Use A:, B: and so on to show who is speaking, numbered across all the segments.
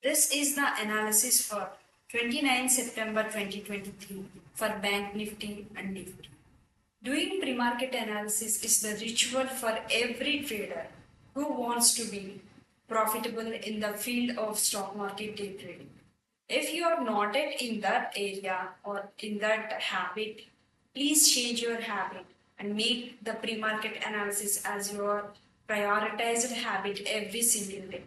A: This is the analysis for 29 September 2023 for Bank Nifty and Nifty. Doing pre-market analysis is the ritual for every trader who wants to be profitable in the field of stock market day trading. If you are not yet in that area or in that habit, please change your habit and make the pre-market analysis as your prioritized habit every single day.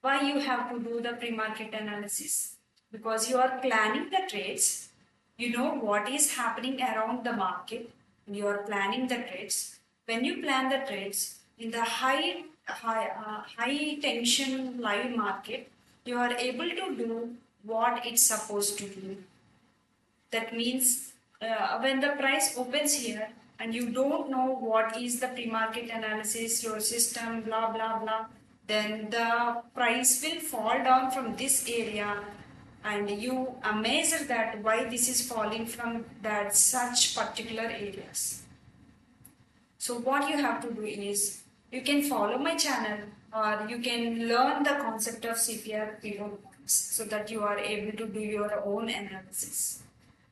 A: Why you have to do the pre-market analysis? Because you are planning the trades, you know what is happening around the market, you are planning the trades. When you plan the trades in the high tension live market, you are able to do what it's supposed to do. That means when the price opens here and you don't know what is the pre-market analysis, your system, blah, blah, blah, then the price will fall down from this area and you amazed that why this is falling from that such particular areas. So what you have to do is you can follow my channel or you can learn the concept of CPR below so that you are able to do your own analysis.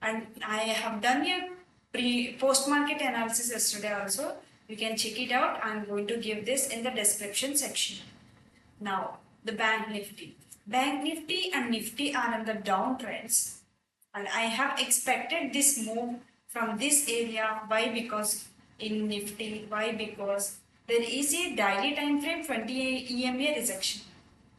A: And I have done a post-market analysis yesterday also. You can check it out. I'm going to give this in the description section. Now, the Bank Nifty. Bank Nifty and Nifty are in the downtrends. And I have expected this move from this area. Why? Because in Nifty. Why? Because there is a daily time frame 20 EMA rejection.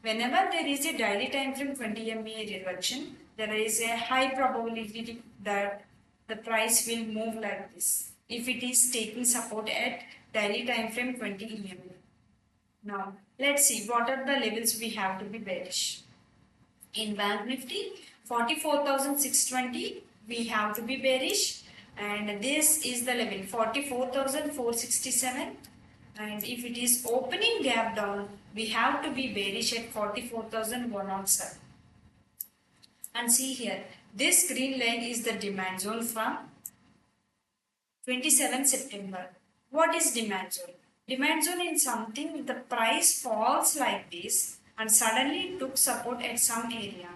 A: Whenever there is a daily time frame 20 EMA rejection, there is a high probability that the price will move like this if it is taking support at daily time frame 20 EMA. Now, let's see what are the levels we have to be bearish. In Bank Nifty, 44,620 we have to be bearish, and this is the level 44,467, and if it is opening gap down, we have to be bearish at 44,107. And see here, this green line is the demand zone from 27 September. What is demand zone? Demand zone is something the price falls like this and suddenly took support at some area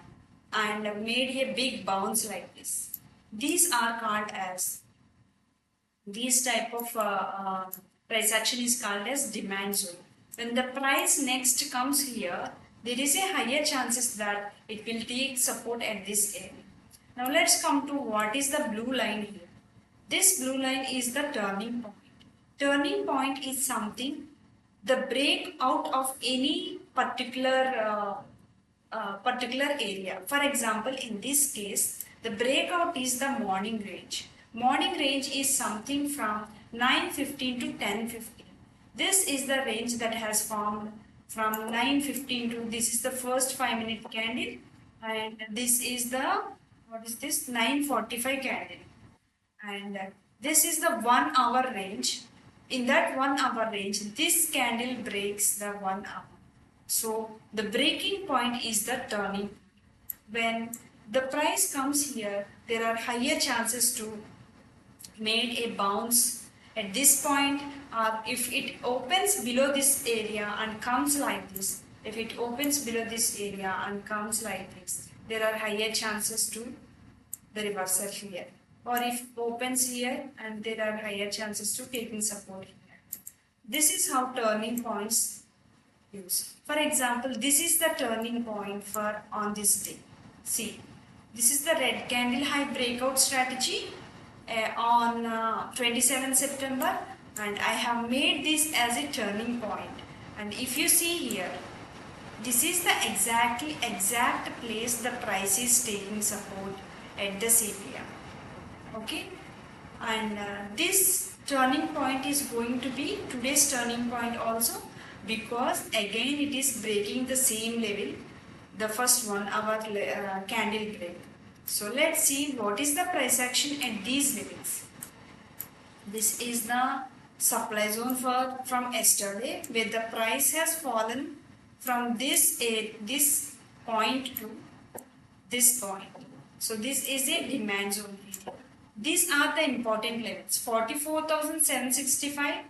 A: and made a big bounce like this. These are called as, this type of price action is called as demand zone. When the price next comes here, there is a higher chances that it will take support at this area. Now let's come to what is the blue line here. This blue line is the turning point. Turning point is something, the break out of any particular area. For example, in this case, the breakout is the morning range. Morning range is something from 9:15 to 10:15. This is the range that has formed from 9:15 to, this is the first 5-minute candle, and this is the, what is this, 9:45 candle, and this is the 1 hour range. In that 1 hour range, this candle breaks the 1 hour. So the breaking point is the turning. When the price comes here, there are higher chances to make a bounce at this point, or if it opens below this area and comes like this, if it opens below this area and comes like this, there are higher chances to the reversal here. Or if it opens here and there are higher chances to taking support here. This is how turning points use. For example, this is the turning point for on this day. See, this is the red candle high breakout strategy on 27 September, and I have made this as a turning point. And if you see here, this is the exact place the price is taking support at the CPR. Okay, and this turning point is going to be today's turning point also, because again it is breaking the same level, the first 1 hour candle break. So let's see what is the price action at these levels. This is the supply zone from yesterday, where the price has fallen from this point to this point. So this is a demand zone. These are the important levels, 44,765.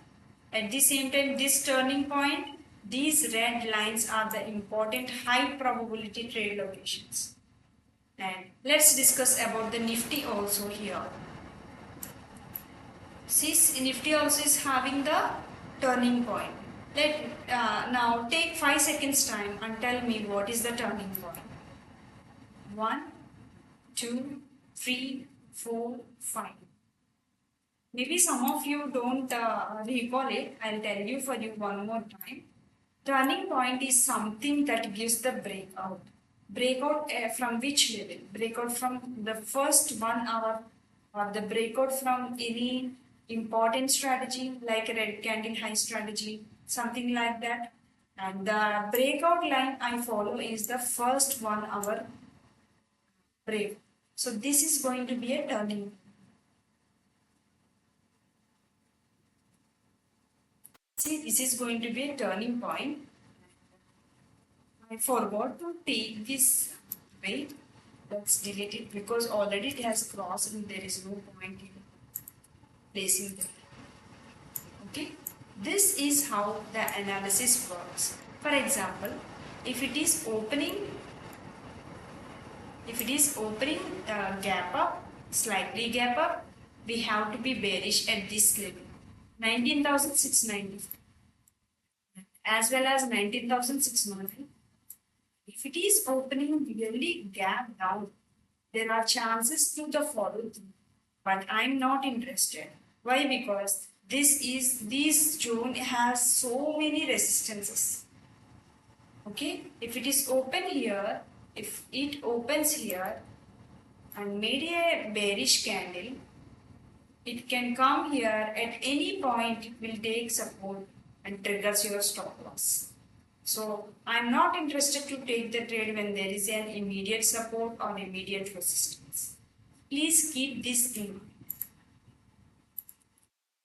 A: At the same time, this turning point, These red lines are the important high probability trade locations. And let's discuss about the NIFTY also here. See, NIFTY also is having the turning point. Let now take 5 seconds time and tell me what is the turning point. 1, 2, 3, 4, 5. Maybe some of you don't recall it. I'll tell you for you one more time. Turning point is something that gives the breakout. Breakout from which level? Breakout from the first 1 hour, or the breakout from any important strategy like a red candle high strategy, something like that. And the breakout line I follow is the first 1 hour break. So this is going to be a turning. See, this is going to be a turning point. I forgot to take this. Wait, let's delete it because already it has crossed and there is no point in placing it. Okay, this is how the analysis works. For example, if it is opening gap up, slightly gap up, we have to be bearish at this level, 19,690 as well as 19,690. If it is opening really gap down, there are chances to the follow through, but I'm not interested. Why? Because this zone has so many resistances. Okay, if it is open here, if it opens here and made a bearish candle, it can come here at any point, will take support and triggers your stop loss. So I'm not interested to take the trade when there is an immediate support or immediate resistance. Please keep this in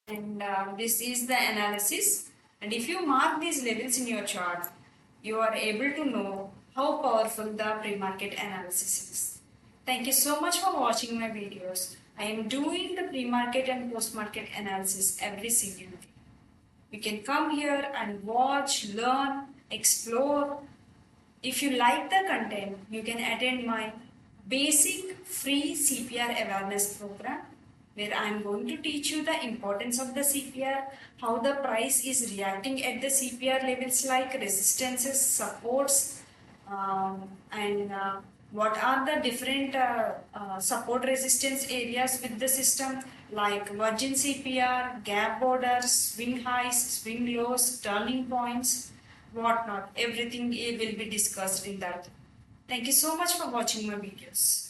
A: mind. And this is the analysis. And if you mark these levels in your chart, you are able to know how powerful the pre-market analysis is. Thank you so much for watching my videos. I am doing the pre-market and post-market analysis every single day. You can come here and watch, learn, explore. If you like the content, you can attend my basic free CPR awareness program, where I am going to teach you the importance of the CPR, how the price is reacting at the CPR levels like resistances, supports, and what are the different support resistance areas with the system like virgin CPR, gap borders, swing highs, swing lows, turning points, whatnot. Everything will be discussed in that. Thank you so much for watching my videos.